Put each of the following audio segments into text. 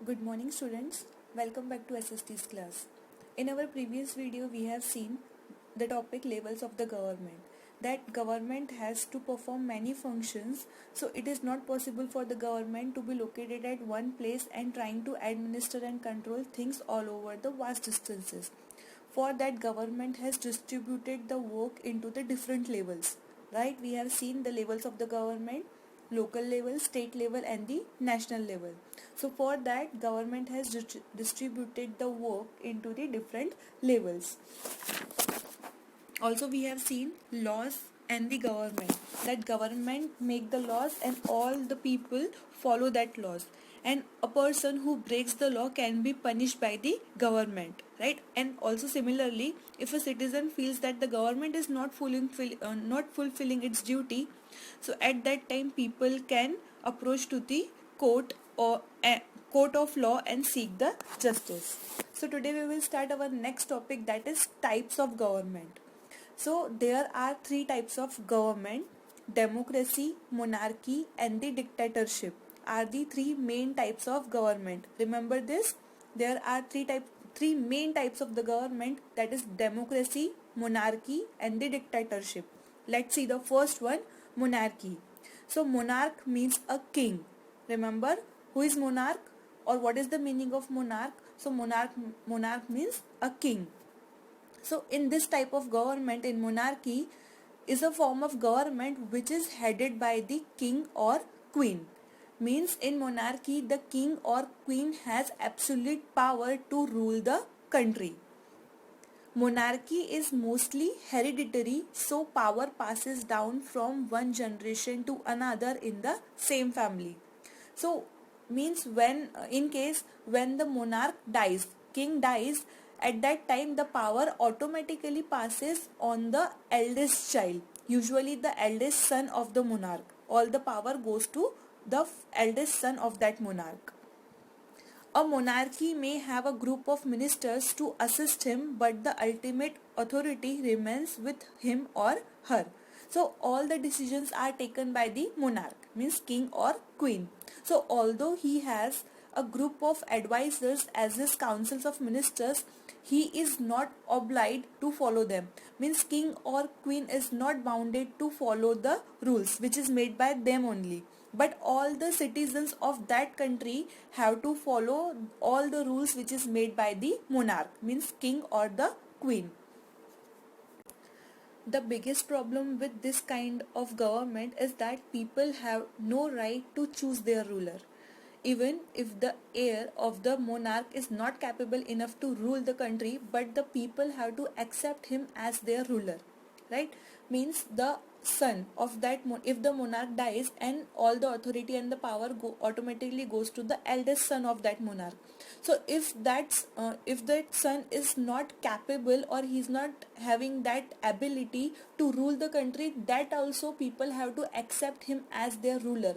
Good morning students, welcome back to SST's class. In our previous video we have seen the topic levels of the government. That government has to perform many functions, so it is not possible for the government to be located at one place and trying to administer and control things all over the vast distances. For that, government has distributed the work into the different levels. Right, we have seen the levels of the government: local level, state level and the national level. So for that, government has distributed the work into the different levels. Also we have seen laws and the government. That government make the laws and all the people follow that laws, and a person who breaks the law can be punished by the government, right? And also similarly, if a citizen feels that the government is not fulfilling its duty, so at that time people can approach to the court or court of law and seek the justice. So today we will start our next topic, that is types of government. So there are three types of government: democracy, monarchy and the dictatorship are the three main types of government. Remember this, there are three main types of the government, that is democracy, monarchy and the dictatorship. Let's see the first one, monarchy. So monarch means a king. Remember who is monarch or what is the meaning of monarch? So monarch means a king. So in this type of government, in monarchy, is a form of government which is headed by the king or queen. Means in monarchy, the king or queen has absolute power to rule the country. Monarchy is mostly hereditary, so power passes down from one generation to another in the same family. So means when the monarch dies, king dies, at that time the power automatically passes on the eldest child, usually the eldest son of the monarch. All the power goes to the eldest son of that monarch. A monarchy may have a group of ministers to assist him, but the ultimate authority remains with him or her. So all the decisions are taken by the monarch, means king or queen. So although he has a group of advisors as his councils of ministers, he is not obliged to follow them. Means king or queen is not bounded to follow the rules which is made by them only, but all the citizens of that country have to follow all the rules which is made by the monarch, means king or the queen. The biggest problem with this kind of government is that people have no right to choose their ruler. Even if the heir of the monarch is not capable enough to rule the country, but the people have to accept him as their ruler, right? Means the son of that if the monarch dies, and all the authority and the power automatically goes to the eldest son of that monarch. So if that son is not capable or he's not having that ability to rule the country, that also people have to accept him as their ruler.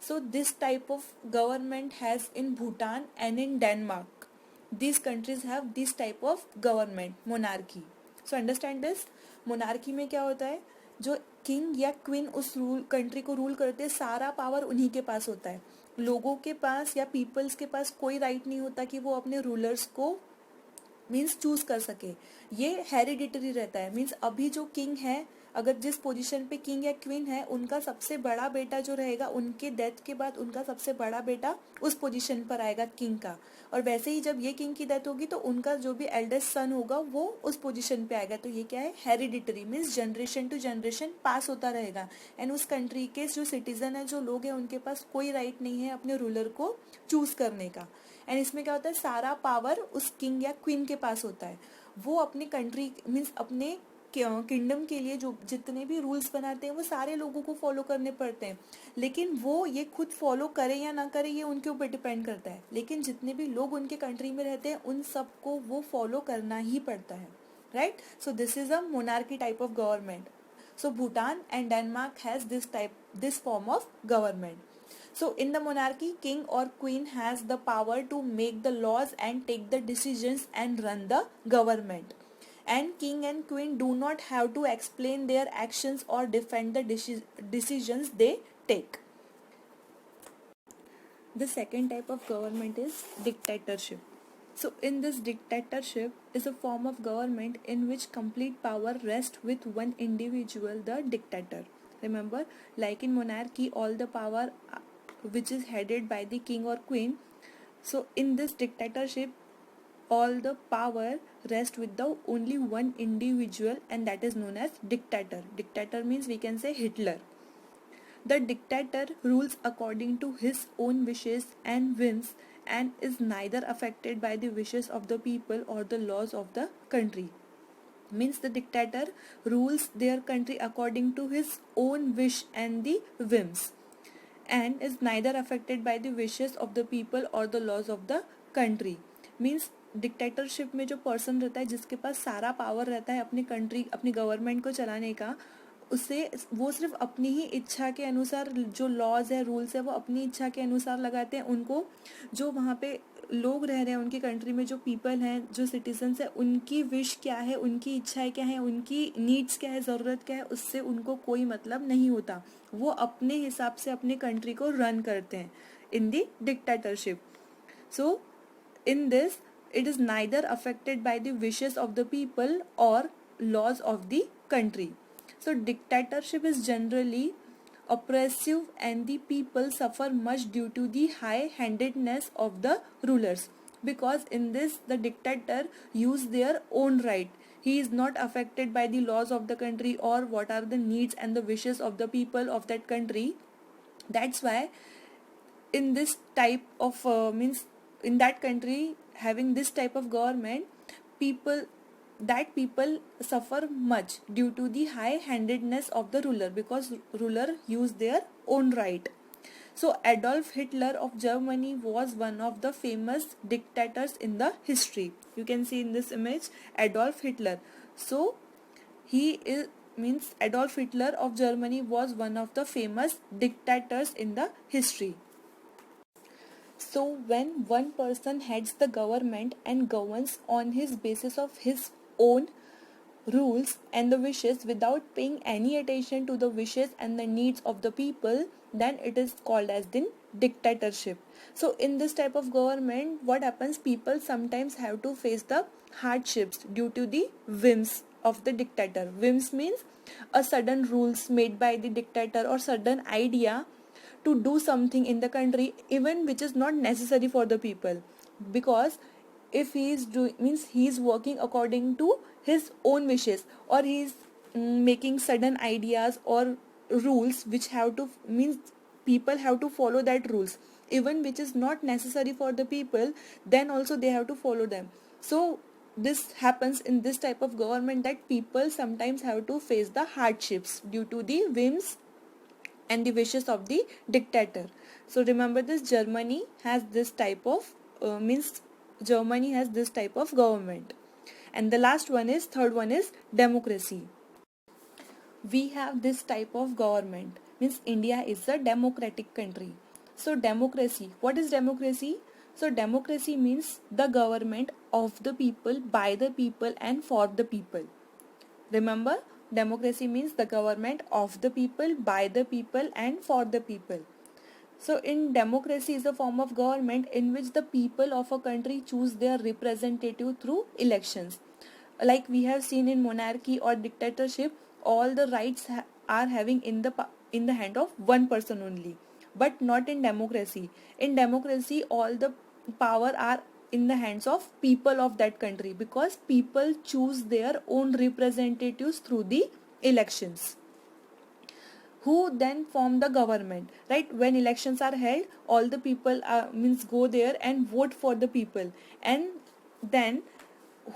So this type of government has in Bhutan and in Denmark. These countries have this type of government, monarchy. So understand this. Monarchy में क्या होता है, जो king या queen उस country को rule करते हैं, सारा पावर उन्हीं के पास होता है. लोगों के पास या पीपल्स के पास कोई राइट नहीं होता कि वो अपने रूलर्स को मीन्स चूज कर सके. ये हेरिडिटरी रहता है. मीन्स अभी जो किंग है, अगर जिस पोजीशन पे किंग या क्वीन है, उनका सबसे बड़ा बेटा जो रहेगा, उनके डेथ के बाद उनका सबसे बड़ा बेटा उस पोजीशन पर आएगा किंग का. और वैसे ही जब ये किंग की डेथ होगी तो उनका जो भी एल्डेस्ट सन होगा वो उस पोजीशन पे आएगा. तो ये क्या है, hereditary. Means generation to generation pass होता रहेगा. एंड उस कंट्री के जो सिटीजन है, जो लोग हैं, उनके पास कोई राइट नहीं है अपने रूलर को चूज करने का. एंड इसमें क्या होता है, सारा पावर उस किंग या क्वीन के पास होता है. वो अपनी कंट्री मीन्स अपने किंगडम के लिए जो जितने भी रूल्स बनाते हैं वो सारे लोगों को फॉलो करने पड़ते हैं. लेकिन वो ये खुद फॉलो करें या ना करें, ये उनके ऊपर डिपेंड करता है. लेकिन जितने भी लोग उनके कंट्री में रहते हैं, उन सबको वो फॉलो करना ही पड़ता है, right. So this is a monarchy type of government. So Bhutan and Denmark has this form of government. So in the monarchy, king or queen has the power to make the laws and take the decisions and run the government. And king and queen do not have to explain their actions or defend the decisions they take. The second type of government is dictatorship. So in this dictatorship is a form of government in which complete power rests with one individual, the dictator. Remember, like in monarchy, all the power which is headed by the king or queen. So in this dictatorship, all the power rests with the only one individual, and that is known as dictator. Dictator means we can say Hitler. The dictator rules according to his own wishes and whims and is neither affected by the wishes of the people or the laws of the country. Means the dictator rules their country according to his own wish and the whims and is neither affected by the wishes of the people or the laws of the country. Means dictatorship में जो person रहता है जिसके पास सारा power रहता है अपनी country अपनी गवर्नमेंट को चलाने का, उसे वो सिर्फ अपनी ही इच्छा के अनुसार जो लॉज है रूल्स है वो अपनी इच्छा के अनुसार लगाते हैं. उनको जो वहाँ पे लोग रह रहे हैं उनकी कंट्री में जो पीपल हैं जो सिटीजन्स हैं उनकी विश क्या है, उनकी इच्छाएं क्या है, उनकी नीड्स क्या है, ज़रूरत क्या है, उससे उनको कोई मतलब नहीं होता. वो अपने हिसाब से अपनी कंट्री को रन करते हैं in the dictatorship. So in this it is neither affected by the wishes of the people or laws of the country. So dictatorship is generally oppressive and the people suffer much due to the high-handedness of the rulers, because in this the dictator use their own right. He is not affected by the laws of the country or what are the needs and the wishes of the people of that country. That's why in this type of means in that country having this type of government, people suffer much due to the high-handedness of the ruler, because ruler use their own right. So Adolf Hitler of Germany was one of the famous dictators in the history. You can see in this image Adolf Hitler. So he is means Adolf Hitler of Germany was one of the famous dictators in the history. So when one person heads the government and governs on his basis of his own rules and the wishes without paying any attention to the wishes and the needs of the people, then it is called as the dictatorship. So in this type of government, what happens, people sometimes have to face the hardships due to the whims of the dictator. Whims means a sudden rules made by the dictator or sudden idea to do something in the country even which is not necessary for the people, because if he is doing means he is working according to his own wishes or he is making sudden ideas or rules which have to means people have to follow that rules even which is not necessary for the people, then also they have to follow them. So this happens in this type of government that people sometimes have to face the hardships due to the whims and the wishes of the dictator. So remember this, Germany has this type of Germany has this type of government. And the third one is democracy. We have this type of government, means India is a democratic country. So democracy, what is democracy? So democracy means the government of the people, by the people and for the people. Remember, democracy means the government of the people, by the people and for the people. So in democracy is a form of government in which the people of a country choose their representative through elections. Like we have seen in monarchy or dictatorship, all the rights are having in the hand of one person only, but not in democracy. In democracy, all the power are in the hands of people of that country, because people choose their own representatives through the elections, who then form the government, right? When elections are held, all the people go there and vote for the people, and then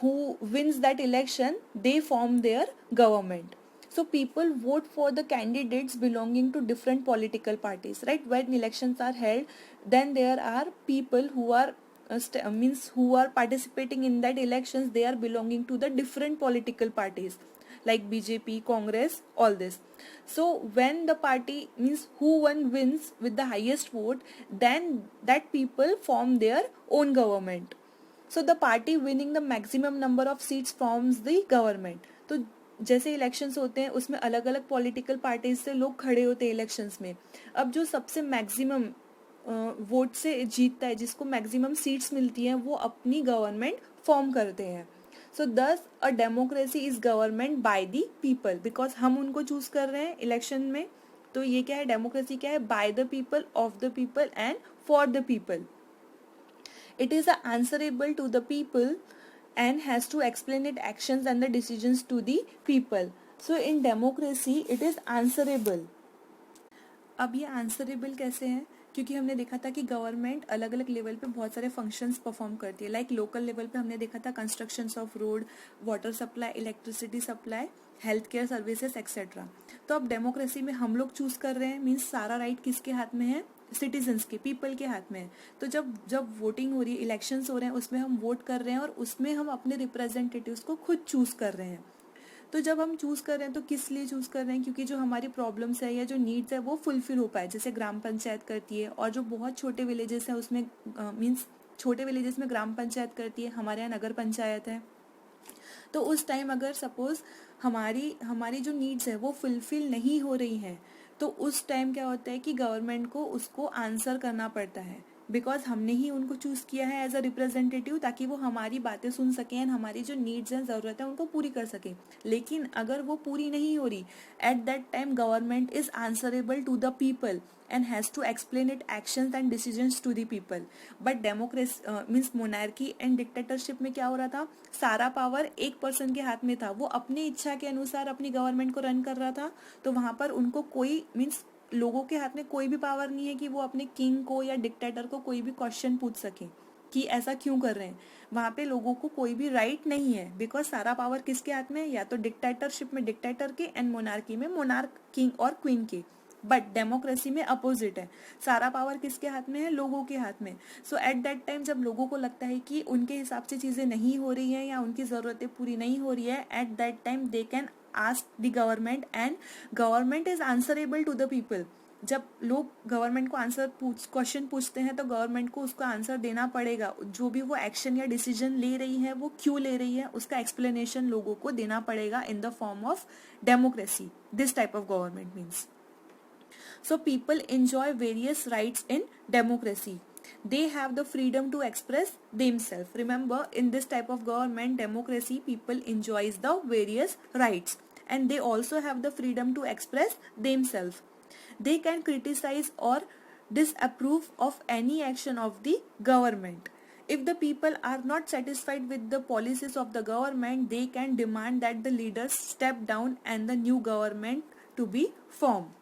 who wins that election, they form their government. So people vote for the candidates belonging to different political parties, right? When elections are held, then there are people who are who are participating in that elections, they are belonging to the different political parties like BJP, Congress, all this. So when the party who one wins with the highest vote, then that people form their own government. So the party winning the maximum number of seats forms the government. तो जैसे elections होते हैं उसमें अलग अलग political parties से लोग खड़े होते हैं इलेक्शंस में. अब जो सबसे मैक्सिमम वोट से जीतता है, जिसको मैक्सिमम सीट्स मिलती हैं, वो अपनी गवर्नमेंट फॉर्म करते हैं. सो दस a democracy is government by the people, because हम उनको चूज कर रहे हैं इलेक्शन में. तो ये क्या है, डेमोक्रेसी क्या है, by the people, of the people and for the people. It is answerable to the people and has to explain its actions and the decisions to the people. So in democracy it is answerable. अब ये answerable कैसे है, क्योंकि हमने देखा था कि government अलग अलग लेवल पे बहुत सारे फंक्शंस परफॉर्म करती है. लाइक लोकल लेवल पे हमने देखा था constructions of road, water supply, electricity supply, health care services etcetera. तो अब डेमोक्रेसी में हम लोग चूज कर रहे हैं, मीन्स सारा राइट किसके हाथ में है, सिटीजन्स के, पीपल के हाथ में है. तो जब जब वोटिंग हो रही है, इलेक्शंस हो रहे हैं, उसमें हम वोट कर रहे हैं और उसमें हम अपने रिप्रेजेंटेटिव्स को खुद चूज कर रहे हैं. तो जब हम चूज कर रहे हैं तो किस लिए चूज कर रहे हैं, क्योंकि जो हमारी प्रॉब्लम्स है या जो नीड्स है वो फुलफिल हो पाए, जैसे ग्राम पंचायत करती है. और जो बहुत छोटे विलेजेस हैं उसमें मीन्स छोटे विलेजेस में ग्राम पंचायत करती है, हमारे यहाँ नगर पंचायत है. तो उस टाइम अगर सपोज हमारी जो नीड्स है वो फुलफिल नहीं हो रही हैं, तो उस टाइम क्या होता है कि गवर्नमेंट को उसको आंसर करना पड़ता है, बिकॉज हमने ही उनको चूज किया है एज अ रिप्रेजेंटेटिव, ताकि वो हमारी बातें सुन सकें एंड हमारी जो नीड्स हैं, ज़रूरत है, उनको पूरी कर सकें. लेकिन अगर वो पूरी नहीं हो रही, at that time government is answerable to the people and has to explain its actions and decisions to the people. But democracy means monarchy and dictatorship में क्या हो रहा था, सारा पावर एक पर्सन के हाथ में था, वो अपनी इच्छा के अनुसार अपनी गवर्नमेंट को रन कर रहा था. तो वहाँ पर उनको कोई मीन्स लोगों के हाथ में कोई भी पावर नहीं है कि वो अपने किंग को या डिक्टेटर को कोई भी क्वेश्चन पूछ सके कि ऐसा क्यों कर रहे हैं. वहाँ पे लोगों को कोई भी राइट नहीं है, बिकॉज सारा पावर किसके हाथ में है, या तो डिक्टेटरशिप में डिक्टेटर के एंड मोनार्की में मोनार्क, किंग और क्वीन के. बट डेमोक्रेसी में अपोजिट है, सारा पावर किसके हाथ में है, लोगों के हाथ में. सो एट दैट टाइम जब लोगों को लगता है कि उनके हिसाब से चीज़ें नहीं हो रही हैं या उनकी ज़रूरतें पूरी नहीं हो रही है, at that time they can ask the government and government is answerable to the people. जब लोग गवर्नमेंट को क्वेश्चन पूछते हैं तो गवर्नमेंट को उसका आंसर देना पड़ेगा. जो भी वो एक्शन या डिसीजन ले रही है वो क्यों ले रही है, उसका एक्सप्लेनेशन लोगों को देना पड़ेगा in the form of democracy. This type of government means. So people enjoy various rights in democracy. They have the freedom to express themselves. Remember, in this type of government, democracy, people enjoys the various rights. And they also have the freedom to express themselves. They can criticize or disapprove of any action of the government. If the people are not satisfied with the policies of the government, they can demand that the leaders step down and the new government to be formed.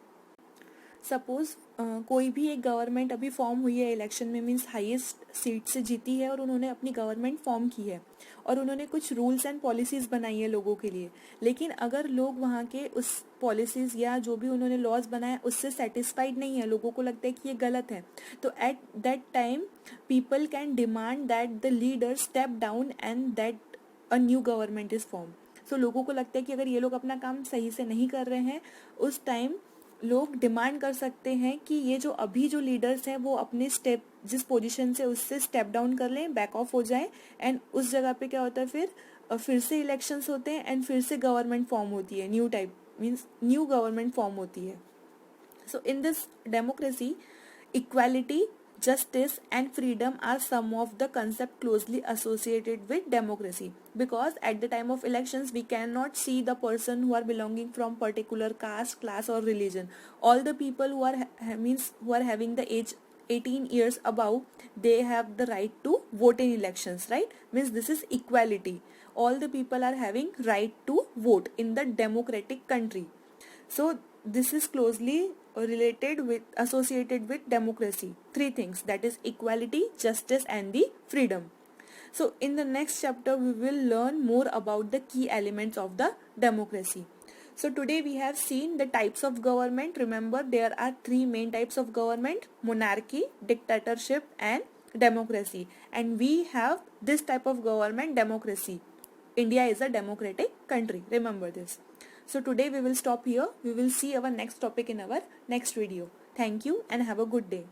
Suppose कोई भी एक government अभी form हुई है election में, means highest seat से जीती है और उन्होंने अपनी गवर्नमेंट फॉर्म की है और उन्होंने कुछ रूल्स एंड पॉलिसीज़ बनाई है लोगों के लिए. लेकिन अगर लोग वहाँ के उस पॉलिसीज़ या जो भी उन्होंने लॉज बनाए उससे सेटिस्फाइड नहीं है, लोगों को लगता है कि ये गलत है, तो at that time people can demand that the leader step down and that a new government is form. So लोगों को लगता है कि अगर ये लोग अपना काम सही से नहीं कर रहे हैं, उस टाइम लोग डिमांड कर सकते हैं कि ये जो अभी जो लीडर्स हैं वो अपने स्टेप जिस पोजीशन से उससे स्टेप डाउन कर लें, बैक ऑफ हो जाएं. एंड उस जगह पे क्या होता है, फिर से इलेक्शंस होते हैं एंड फिर से गवर्नमेंट फॉर्म होती है, new type means new government form होती है. So in this democracy, equality, justice and freedom are some of the concepts closely associated with democracy, because at the time of elections we cannot see the person who are belonging from particular caste, class or religion. All the people who are having the age 18 years above, they have the right to vote in elections, right? Means this is equality. All the people are having right to vote in the democratic country. So this is closely associated with democracy. Three things, that is equality, justice and the freedom. So in the next chapter we will learn more about the key elements of the democracy. So today we have seen the types of government. Remember, there are three main types of government: monarchy, dictatorship and democracy. And we have this type of government, democracy. India is a democratic country. Remember this. So today we will stop here. We will see our next topic in our next video. Thank you and have a good day.